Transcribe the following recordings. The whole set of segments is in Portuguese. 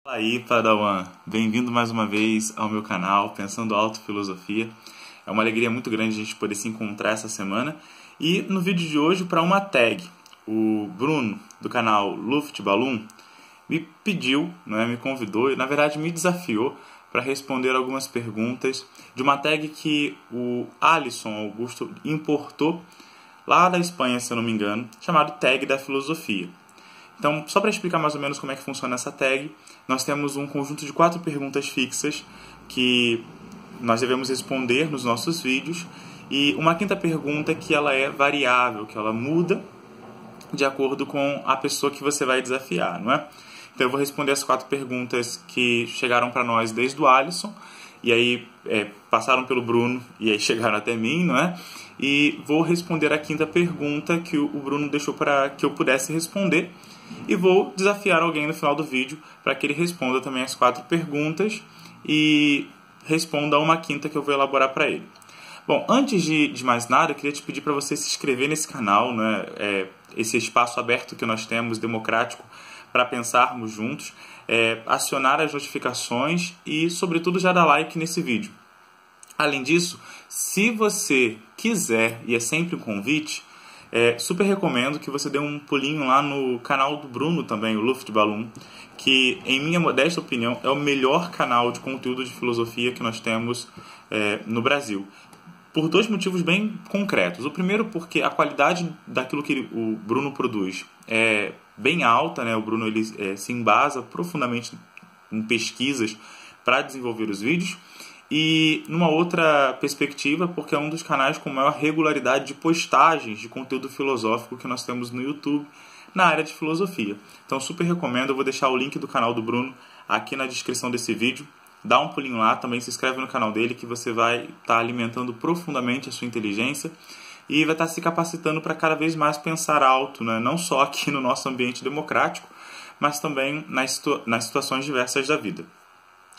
Fala aí, Padawan! Bem-vindo mais uma vez ao meu canal Pensando Alto Filosofia. É uma alegria muito grande a gente poder se encontrar essa semana. E no vídeo de hoje, para uma tag, o Bruno, do canal Luft Balloon, me pediu, me convidou e na verdade me desafiou para responder algumas perguntas de uma tag que o Alisson Augusto importou lá da Espanha, se eu não me engano, chamado Tag da Filosofia. Então, só para explicar mais ou menos como é que funciona essa tag, nós temos um conjunto de 4 perguntas fixas que nós devemos responder nos nossos vídeos e uma quinta pergunta que ela é variável, que ela muda de acordo com a pessoa que você vai desafiar, não é? Então, eu vou responder as 4 perguntas que chegaram para nós desde o Alisson e aí passaram pelo Bruno e aí chegaram até mim, não é? E vou responder a quinta pergunta que o Bruno deixou para que eu pudesse responder. E vou desafiar alguém no final do vídeo para que ele responda também as 4 perguntas e responda uma quinta que eu vou elaborar para ele. Bom, antes de mais nada, eu queria te pedir para você se inscrever nesse canal, esse espaço aberto que nós temos, democrático, para pensarmos juntos, acionar as notificações e, sobretudo, já dar like nesse vídeo. Além disso, se você quiser, e é sempre um convite, super recomendo que você dê um pulinho lá no canal do Bruno também, o Luft Balloon, que, em minha modesta opinião, é o melhor canal de conteúdo de filosofia que nós temos no Brasil. Por 2 motivos bem concretos. O primeiro, porque a qualidade daquilo que o Bruno produz é bem alta, né? O Bruno ele, se embasa profundamente em pesquisas para desenvolver os vídeos. E numa outra perspectiva, porque é um dos canais com maior regularidade de postagens de conteúdo filosófico que nós temos no YouTube na área de filosofia. Então super recomendo, eu vou deixar o link do canal do Bruno aqui na descrição desse vídeo. Dá um pulinho lá, também se inscreve no canal dele que você vai estar alimentando profundamente a sua inteligência e vai estar se capacitando para cada vez mais pensar alto, né? Não só aqui no nosso ambiente democrático, mas também nas situações diversas da vida.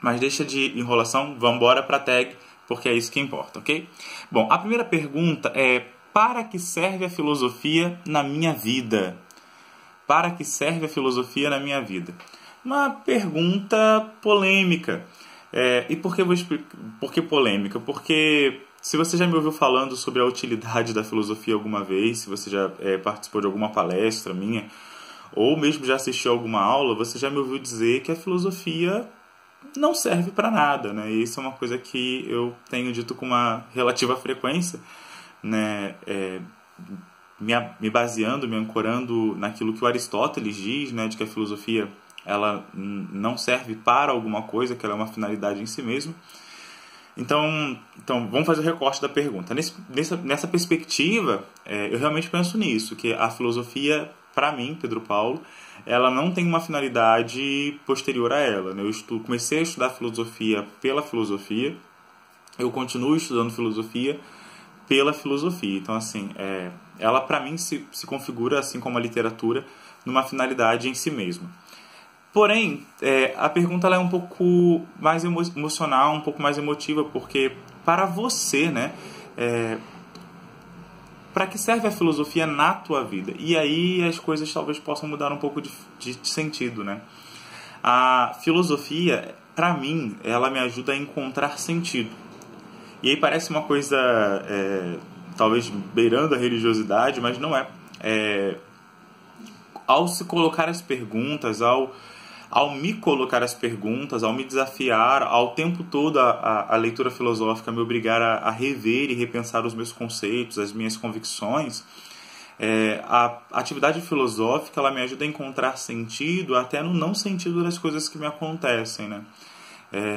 Mas deixa de enrolação, vamos embora para a tag, porque é isso que importa, ok? Bom, a primeira pergunta é: para que serve a filosofia na minha vida? Para que serve a filosofia na minha vida? Uma pergunta polêmica. E por que polêmica? Porque se você já me ouviu falando sobre a utilidade da filosofia alguma vez, se você já participou de alguma palestra minha, ou mesmo já assistiu alguma aula, você já me ouviu dizer que a filosofia não serve para nada, né? E isso é uma coisa que eu tenho dito com uma relativa frequência, né? Me baseando, me ancorando naquilo que o Aristóteles diz, né? De que a filosofia ela não serve para alguma coisa, que ela é uma finalidade em si mesma. Então vamos fazer o recorte da pergunta. Nessa perspectiva, eu realmente penso nisso, que a filosofia, para mim, Pedro Paulo, ela não tem uma finalidade posterior a ela, né? Eu comecei a estudar filosofia pela filosofia, eu continuo estudando filosofia pela filosofia. Então, assim, ela para mim se configura, assim como a literatura, numa finalidade em si mesma. Porém, a pergunta ela é um pouco mais emocional, um pouco mais emotiva, porque para você, né, para que serve a filosofia na tua vida? E aí as coisas talvez possam mudar um pouco de sentido, né? A filosofia, para mim, ela me ajuda a encontrar sentido. E aí parece uma coisa, talvez beirando a religiosidade, mas não é. Ao se colocar as perguntas, ao me colocar as perguntas, ao me desafiar, ao tempo todo a leitura filosófica me obrigar a rever e repensar os meus conceitos, as minhas convicções, a atividade filosófica ela me ajuda a encontrar sentido até no não sentido das coisas que me acontecem, né?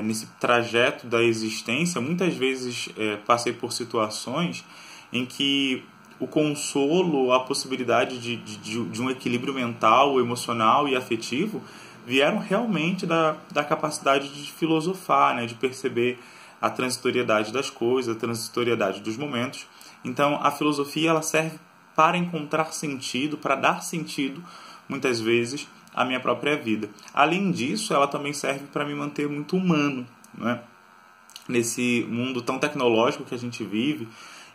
Nesse trajeto da existência, muitas vezes passei por situações em que o consolo, a possibilidade de um equilíbrio mental, emocional e afetivo vieram realmente da capacidade de filosofar, né? De perceber a transitoriedade das coisas, a transitoriedade dos momentos. Então, a filosofia ela serve para encontrar sentido, para dar sentido, muitas vezes, à minha própria vida. Além disso, ela também serve para me manter muito humano, né? Nesse mundo tão tecnológico que a gente vive,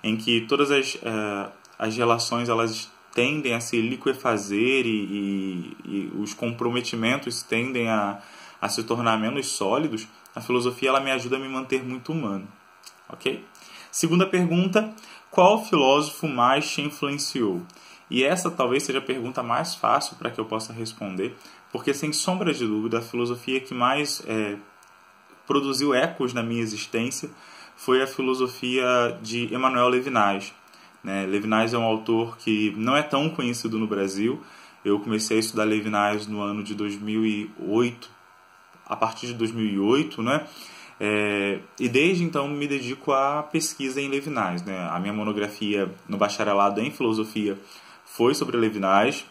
em que todas as relações elas tendem a se liquefazer e os comprometimentos tendem a a se tornar menos sólidos, a filosofia ela me ajuda a me manter muito humano. Ok? Segunda pergunta, qual filósofo mais te influenciou? E essa talvez seja a pergunta mais fácil para que eu possa responder, porque sem sombra de dúvida a filosofia que mais produziu ecos na minha existência foi a filosofia de Emmanuel Levinas. Levinas é um autor que não é tão conhecido no Brasil. Eu comecei a estudar Levinas no ano de 2008, a partir de 2008, e desde então me dedico à pesquisa em Levinas. A minha monografia no bacharelado em filosofia foi sobre Levinas.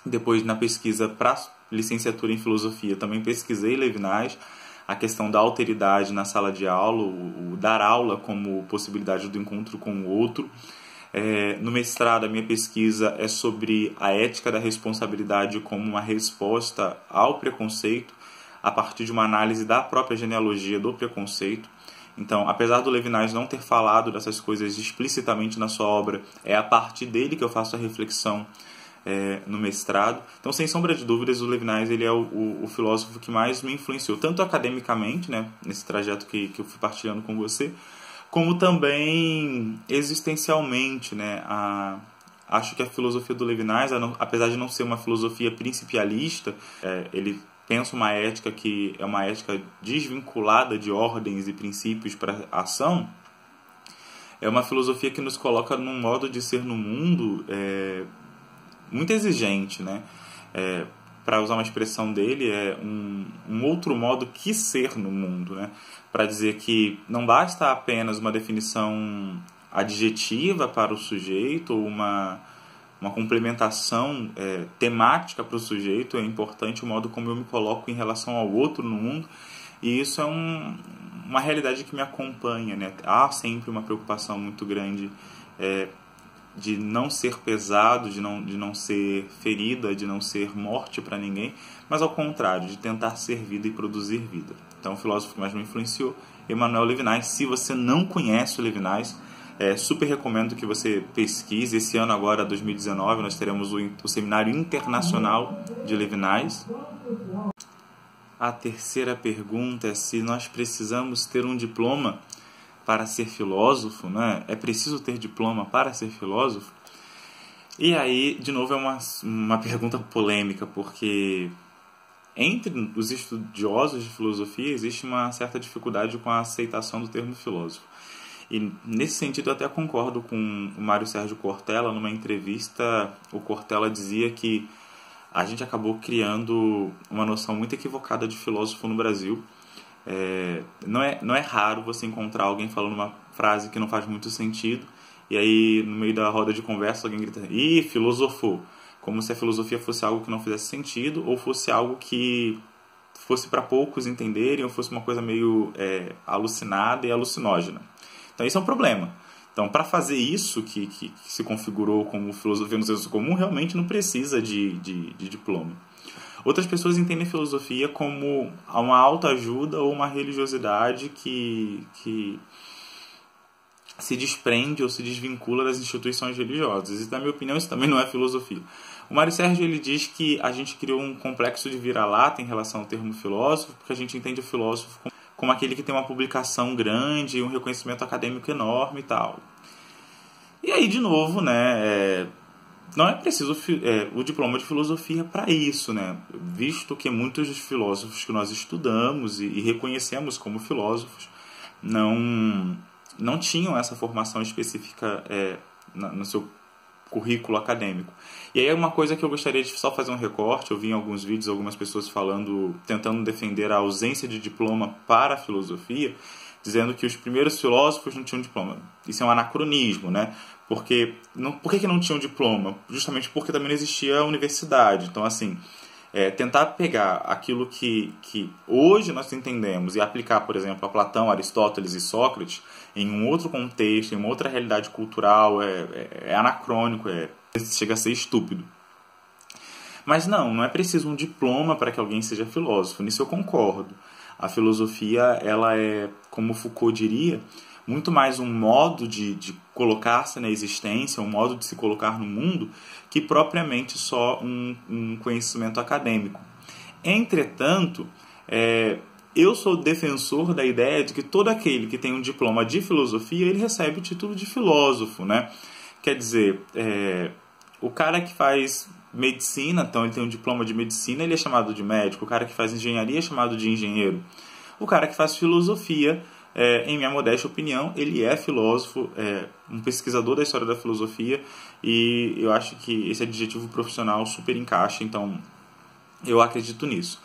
Depois, na pesquisa para licenciatura em filosofia, também pesquisei Levinas, a questão da alteridade na sala de aula, o dar aula como possibilidade do encontro com o outro. No mestrado, a minha pesquisa é sobre a ética da responsabilidade como uma resposta ao preconceito, a partir de uma análise da própria genealogia do preconceito. Então, apesar do Levinas não ter falado dessas coisas explicitamente na sua obra, é a partir dele que eu faço a reflexão no mestrado. Então, sem sombra de dúvidas, o Levinas ele é o filósofo que mais me influenciou, tanto academicamente, nesse trajeto que eu fui partilhando com você, como também existencialmente. Acho que a filosofia do Levinas, apesar de não ser uma filosofia principialista, ele pensa uma ética que é uma ética desvinculada de ordens e princípios para a ação. É uma filosofia que nos coloca num modo de ser no mundo muito exigente, para usar uma expressão dele, é um outro modo que ser no mundo, para dizer que não basta apenas uma definição adjetiva para o sujeito ou uma complementação temática para o sujeito. É importante o modo como eu me coloco em relação ao outro no mundo, e isso é uma realidade que me acompanha. Há sempre uma preocupação muito grande de não ser pesado, de não ser ferida, de não ser morte para ninguém, mas ao contrário, de tentar ser vida e produzir vida. Então, o filósofo que mais me influenciou, Emmanuel Levinas. Se você não conhece o Levinas, super recomendo que você pesquise. Esse ano agora, 2019, nós teremos o Seminário Internacional de Levinas. A terceira pergunta é se nós precisamos ter um diploma para ser filósofo, É preciso ter diploma para ser filósofo? E aí, de novo, é uma pergunta polêmica, porque entre os estudiosos de filosofia existe uma certa dificuldade com a aceitação do termo filósofo. E nesse sentido eu até concordo com o Mário Sérgio Cortella. Numa entrevista, o Cortella dizia que a gente acabou criando uma noção muito equivocada de filósofo no Brasil. Não é raro você encontrar alguém falando uma frase que não faz muito sentido, e aí no meio da roda de conversa alguém grita: "Ih, filosofou!", como se a filosofia fosse algo que não fizesse sentido, ou fosse algo que fosse para poucos entenderem, ou fosse uma coisa meio alucinada e alucinógena. Então isso é um problema. Então, para fazer isso que se configurou como filosofia no senso comum, realmente não precisa de diploma. Outras pessoas entendem filosofia como uma autoajuda ou uma religiosidade que se desprende ou se desvincula das instituições religiosas. E, na minha opinião, isso também não é filosofia. O Mário Sérgio ele diz que a gente criou um complexo de vira-lata em relação ao termo filósofo, porque a gente entende o filósofo como aquele que tem uma publicação grande, um reconhecimento acadêmico enorme e tal. E aí, de novo, não é preciso o diploma de filosofia para isso, visto que muitos dos filósofos que nós estudamos e reconhecemos como filósofos não tinham essa formação específica no seu currículo acadêmico. E aí é uma coisa que eu gostaria de só fazer um recorte. Eu vi em alguns vídeos algumas pessoas tentando defender a ausência de diploma para a filosofia, dizendo que os primeiros filósofos não tinham diploma. Isso é um anacronismo, Por que não tinham diploma? Justamente porque também não existia a universidade. Então, assim, tentar pegar aquilo que hoje nós entendemos e aplicar, por exemplo, a Platão, Aristóteles e Sócrates em um outro contexto, em uma outra realidade cultural, é anacrônico, chega a ser estúpido. Mas não é preciso um diploma para que alguém seja filósofo. Nisso eu concordo. A filosofia, ela é, como Foucault diria, muito mais um modo de colocar-se na existência, um modo de se colocar no mundo, que propriamente só um conhecimento acadêmico. Entretanto, Eu sou defensor da ideia de que todo aquele que tem um diploma de filosofia, ele recebe o título de filósofo, né? Quer dizer, o cara que faz medicina, então ele tem um diploma de medicina, ele é chamado de médico. O cara que faz engenharia é chamado de engenheiro. O cara que faz filosofia, em minha modesta opinião, ele é filósofo, um pesquisador da história da filosofia, e eu acho que esse adjetivo profissional super encaixa, então eu acredito nisso.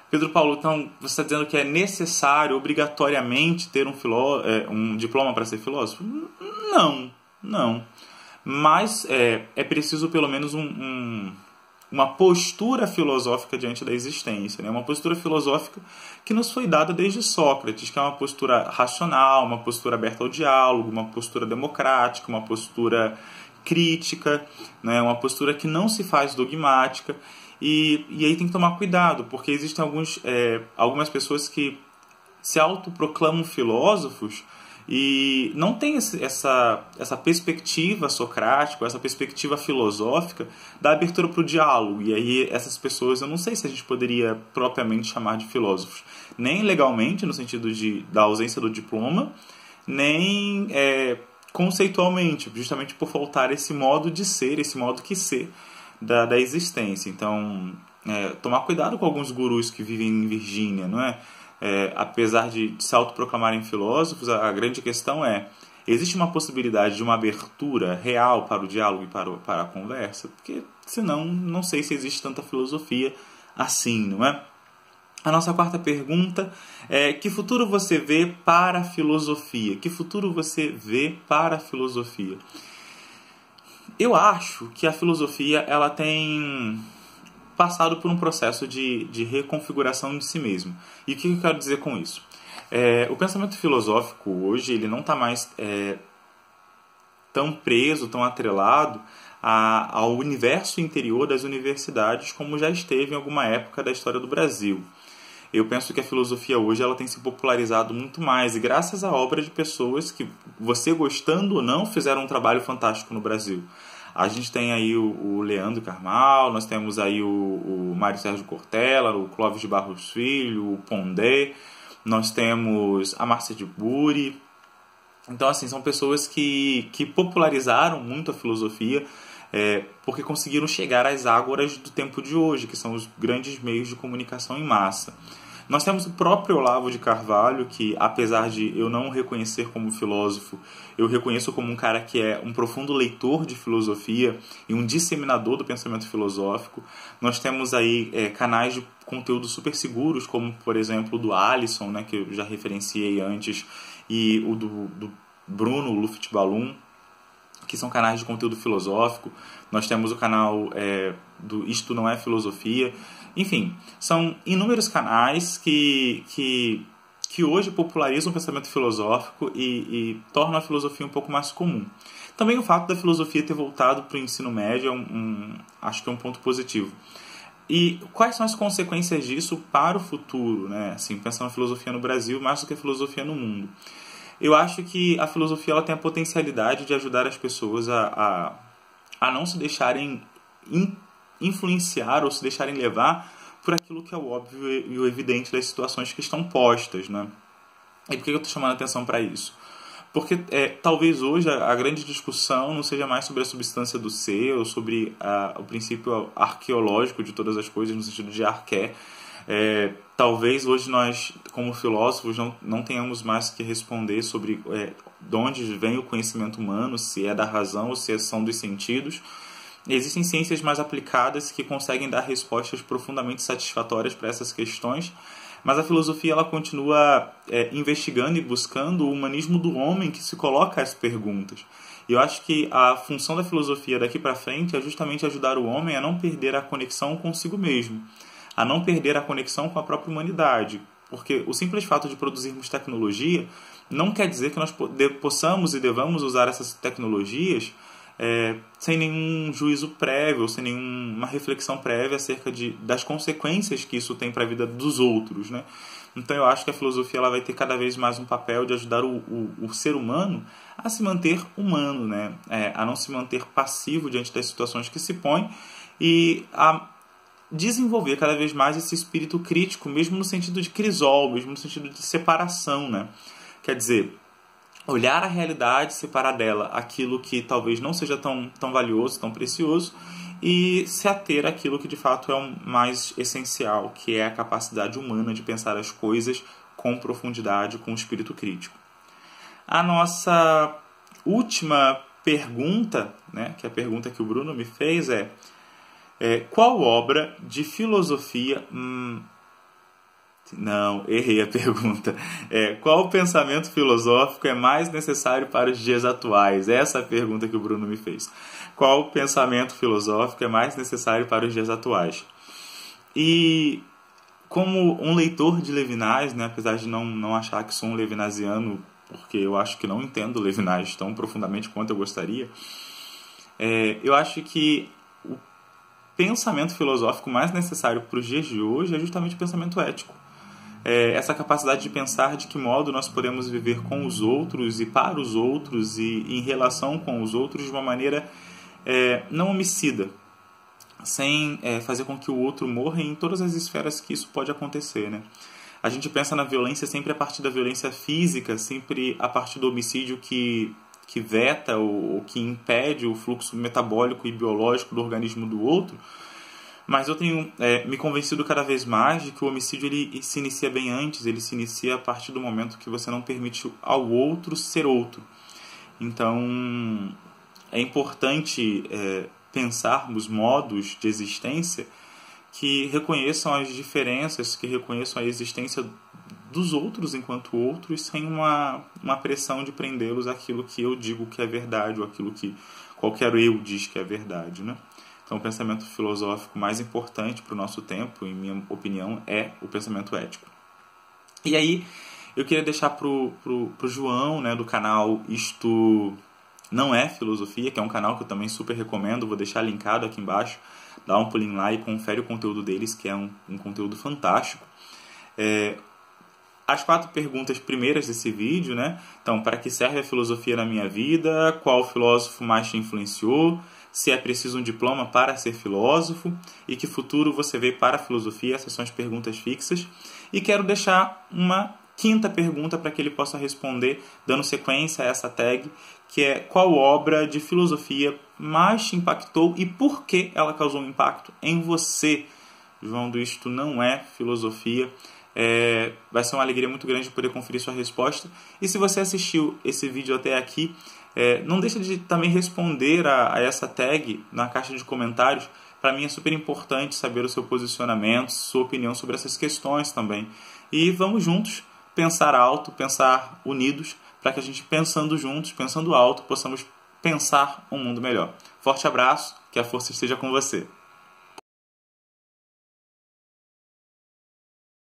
Pedro Paulo, então, você está dizendo que é necessário, obrigatoriamente, ter um diploma para ser filósofo? Não. Mas é preciso, pelo menos, uma postura filosófica diante da existência, né? Uma postura filosófica que nos foi dada desde Sócrates, que é uma postura racional, uma postura aberta ao diálogo, uma postura democrática, uma postura crítica, né? Uma postura que não se faz dogmática. E aí tem que tomar cuidado, porque existem algumas pessoas que se autoproclamam filósofos e não tem essa perspectiva socrática, essa perspectiva filosófica da abertura para o diálogo. E aí essas pessoas, eu não sei se a gente poderia propriamente chamar de filósofos. Nem legalmente, no sentido da ausência do diploma, nem conceitualmente, justamente por faltar esse modo de ser, esse modo que ser da existência. Então, tomar cuidado com alguns gurus que vivem em Virgínia, não é? Apesar de se autoproclamarem filósofos, a grande questão existe uma possibilidade de uma abertura real para o diálogo e para a conversa? Porque, senão, não sei se existe tanta filosofia assim, não é? A nossa quarta pergunta é: que futuro você vê para a filosofia? Que futuro você vê para a filosofia? Eu acho que a filosofia ela tem passado por um processo de reconfiguração de si mesmo. E o que eu quero dizer com isso? O pensamento filosófico hoje ele não está mais tão preso, tão atrelado ao universo interior das universidades como já esteve em alguma época da história do Brasil. Eu penso que a filosofia hoje ela tem se popularizado muito mais, e graças à obra de pessoas que, você gostando ou não, fizeram um trabalho fantástico no Brasil. A gente tem aí o Leandro Carnal, nós temos aí o Mário Sérgio Cortella, o Clóvis de Barros Filho, o Pondé, nós temos a Márcia de Bury. Então, assim, são pessoas que popularizaram muito a filosofia, porque conseguiram chegar às ágoras do tempo de hoje, que são os grandes meios de comunicação em massa. Nós temos o próprio Olavo de Carvalho, que apesar de eu não o reconhecer como filósofo, eu reconheço como um cara que é um profundo leitor de filosofia e um disseminador do pensamento filosófico. Nós temos aí canais de conteúdo super seguros, como por exemplo o do Alisson, né, que eu já referenciei antes, e o do Bruno Luft Balloon, que são canais de conteúdo filosófico. Nós temos o canal do Isto Não É Filosofia. Enfim, são inúmeros canais que hoje popularizam o pensamento filosófico e tornam a filosofia um pouco mais comum. Também o fato da filosofia ter voltado para o ensino médio acho que é um ponto positivo. E quais são as consequências disso para o futuro, né? Assim, pensando na filosofia no Brasil mais do que a filosofia no mundo. Eu acho que a filosofia ela tem a potencialidade de ajudar as pessoas a não se deixarem influenciar ou se deixarem levar por aquilo que é o óbvio e o evidente das situações que estão postas, né? E por que eu estou chamando a atenção para isso? Porque talvez hoje a grande discussão não seja mais sobre a substância do ser ou sobre o princípio arqueológico de todas as coisas, no sentido de arqué. Talvez hoje nós, como filósofos, não tenhamos mais que responder sobre de onde vem o conhecimento humano, se é da razão ou se são dos sentidos. Existem ciências mais aplicadas que conseguem dar respostas profundamente satisfatórias para essas questões, mas a filosofia ela continua investigando e buscando o humanismo do homem que se coloca as perguntas. E eu acho que a função da filosofia daqui para frente é justamente ajudar o homem a não perder a conexão consigo mesmo, a não perder a conexão com a própria humanidade, porque o simples fato de produzirmos tecnologia não quer dizer que nós possamos e devamos usar essas tecnologias sem nenhum juízo prévio, sem nenhuma reflexão prévia acerca das consequências que isso tem para a vida dos outros, né? Então eu acho que a filosofia ela vai ter cada vez mais um papel de ajudar o ser humano a se manter humano, né? A não se manter passivo diante das situações que se põe e a desenvolver cada vez mais esse espírito crítico, mesmo no sentido de crisol, mesmo no sentido de separação, né? Quer dizer, olhar a realidade, separar dela aquilo que talvez não seja tão valioso, tão precioso, e se ater àquilo que de fato é o mais essencial, que é a capacidade humana de pensar as coisas com profundidade, com espírito crítico. A nossa última pergunta, né, que é a pergunta que o Bruno me fez, qual obra de filosofia... Não, errei a pergunta. Qual pensamento filosófico é mais necessário para os dias atuais? Essa é a pergunta que o Bruno me fez. Qual pensamento filosófico é mais necessário para os dias atuais? E como um leitor de Levinas, né, apesar de não achar que sou um levinasiano, porque eu acho que não entendo Levinas tão profundamente quanto eu gostaria, eu acho que o pensamento filosófico mais necessário para os dias de hoje é justamente o pensamento ético. Essa capacidade de pensar de que modo nós podemos viver com os outros e para os outros e em relação com os outros de uma maneira não homicida, sem fazer com que o outro morra em todas as esferas que isso pode acontecer, né? A gente pensa na violência sempre a partir da violência física, sempre a partir do homicídio que veta ou que impede o fluxo metabólico e biológico do organismo do outro. Mas eu tenho me convencido cada vez mais de que o homicídio ele se inicia bem antes, ele se inicia a partir do momento que você não permite ao outro ser outro. Então, é importante pensarmos modos de existência que reconheçam as diferenças, que reconheçam a existência dos outros enquanto outros, sem uma pressão de prendê-los àquilo que eu digo que é verdade ou aquilo que qualquer eu diz que é verdade, né? Então, o pensamento filosófico mais importante para o nosso tempo, em minha opinião, é o pensamento ético. E aí, eu queria deixar para o João, né, do canal Isto Não É Filosofia, que é um canal que eu também super recomendo, vou deixar linkado aqui embaixo, dá um pulinho lá e confere o conteúdo deles, que é um conteúdo fantástico. As 4 perguntas primeiras desse vídeo, né? Então, para que serve a filosofia na minha vida? Qual filósofo mais te influenciou? Se é preciso um diploma para ser filósofo? E que futuro você vê para a filosofia? Essas são as perguntas fixas. E quero deixar uma 5ª pergunta para que ele possa responder, dando sequência a essa tag, que é: qual obra de filosofia mais te impactou e por que ela causou um impacto em você? João do Isto Não É Filosofia. Vai ser uma alegria muito grande poder conferir sua resposta. E se você assistiu esse vídeo até aqui, não deixa de também responder a essa tag na caixa de comentários. Para mim é super importante saber o seu posicionamento, sua opinião sobre essas questões também. E vamos juntos pensar alto, pensar unidos, para que a gente, pensando juntos, pensando alto, possamos pensar um mundo melhor. Forte abraço, que a força esteja com você.